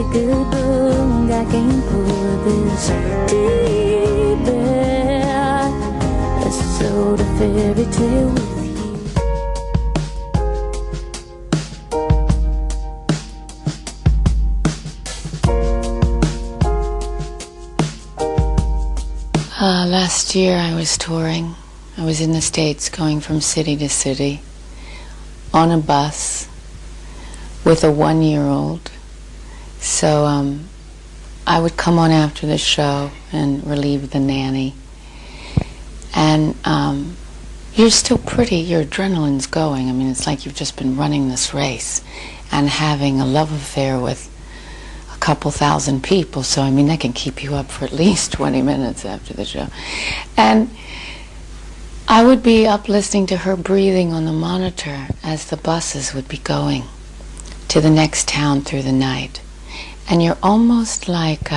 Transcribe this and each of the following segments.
really good book. I can't pull this deep end. Let's sold a fairy tale with you. Last year I was touring. I was in the States going from city to city on a bus with a 1-year-old. So I would come on after the show and relieve the nanny. And you're still pretty, your adrenaline's going. I mean, it's like you've just been running this race and having a love affair with a couple thousand people. So, I mean, that can keep you up for at least 20 minutes after the show. And I would be up listening to her breathing on the monitor as the buses would be going to the next town through the night. And you're almost like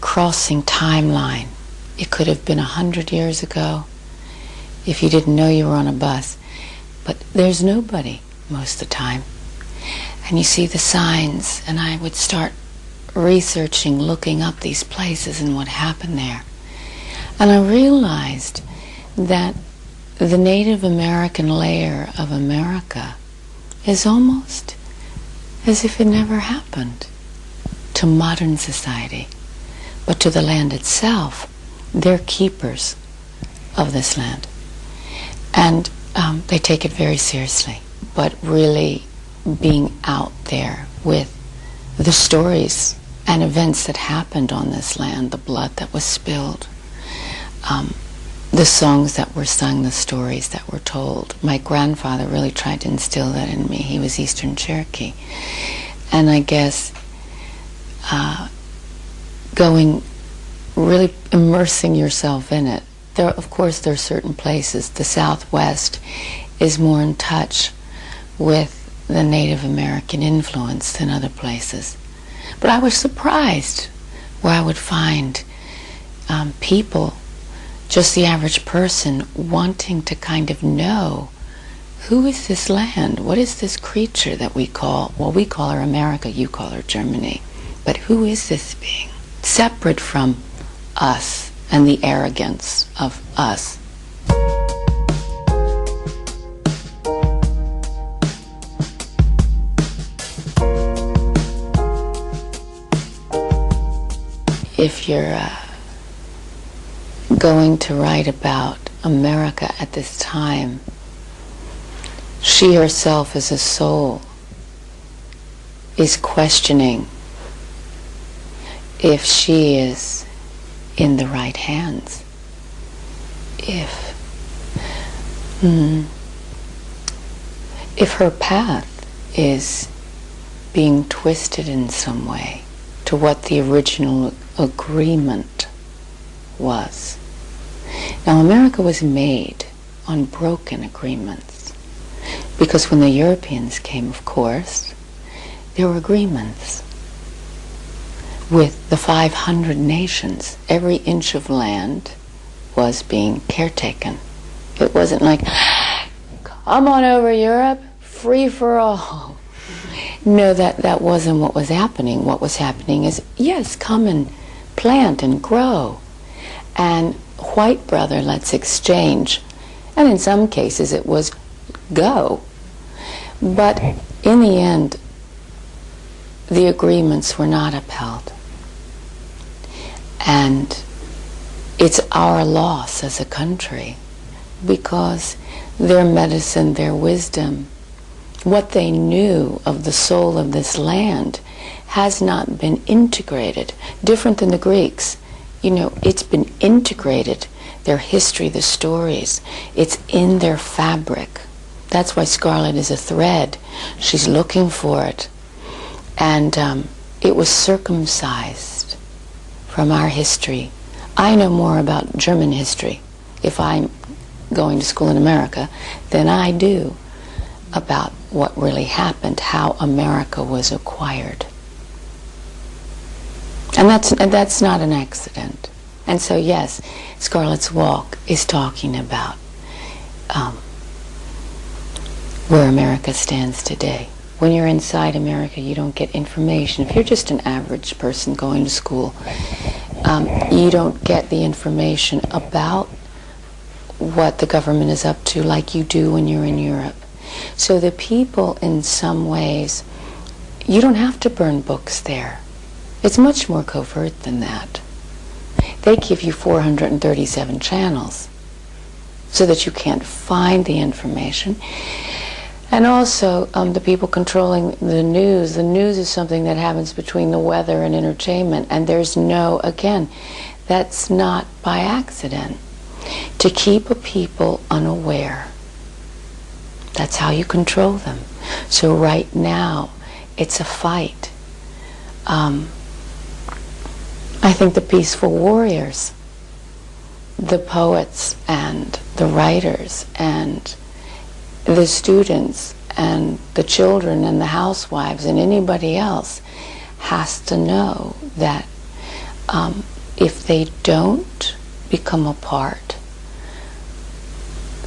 crossing timeline. It could have been 100 years ago if you didn't know you were on a bus. But there's nobody most of the time. And you see the signs, and I would start researching, looking up these places and what happened there. And I realized that the Native American layer of America is almost as if it never happened to modern society. But to the land itself, they're keepers of this land. And they take it very seriously. But really being out there with the stories and events that happened on this land, the blood that was spilled, the songs that were sung, the stories that were told. My grandfather really tried to instill that in me. He was Eastern Cherokee. And I guess really immersing yourself in it. Of course, there are certain places. The Southwest is more in touch with the Native American influence than other places. But I was surprised where I would find people, just the average person, wanting to kind of know, who is this land? What is this creature that we call, well, we call her America, you call her Germany. But who is this being? Separate from us and the arrogance of us. If you're going to write about America at this time, she herself as a soul is questioning if she is in the right hands. If her path is being twisted in some way to what the original agreement was. Now, America was made on broken agreements, because when the Europeans came, of course, there were agreements with the 500 nations. Every inch of land was being caretaken. It wasn't like, come on over, Europe, free for all. No, that wasn't what was happening. What was happening is, yes, come and plant and grow. And white brother, let's exchange. And in some cases it was go. But in the end, the agreements were not upheld. And it's our loss as a country, because their medicine, their wisdom, what they knew of the soul of this land has not been integrated. Different than the Greeks. You know, it's been integrated. Their history, the stories, it's in their fabric. That's why Scarlet is a thread. She's looking for it. And it was circumcised from our history. I know more about German history, if I'm going to school in America, than I do about what really happened, how America was acquired. And that's not an accident. And so, yes, Scarlet's Walk is talking about where America stands today, when you're inside America, you don't get information. If you're just an average person going to school, you don't get the information about what the government is up to like you do when you're in Europe. So the people, in some ways, you don't have to burn books there. It's much more covert than that. They give you 437 channels so that you can't find the information. And also, the people controlling the news is something that happens between the weather and entertainment, and there's no, again, that's not by accident. To keep a people unaware. That's how you control them. So right now, it's a fight. I think the peaceful warriors, the poets and the writers and the students and the children and the housewives and anybody else has to know that if they don't become a part,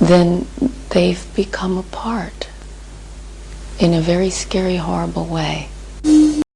then they've become a part in a very scary, horrible way.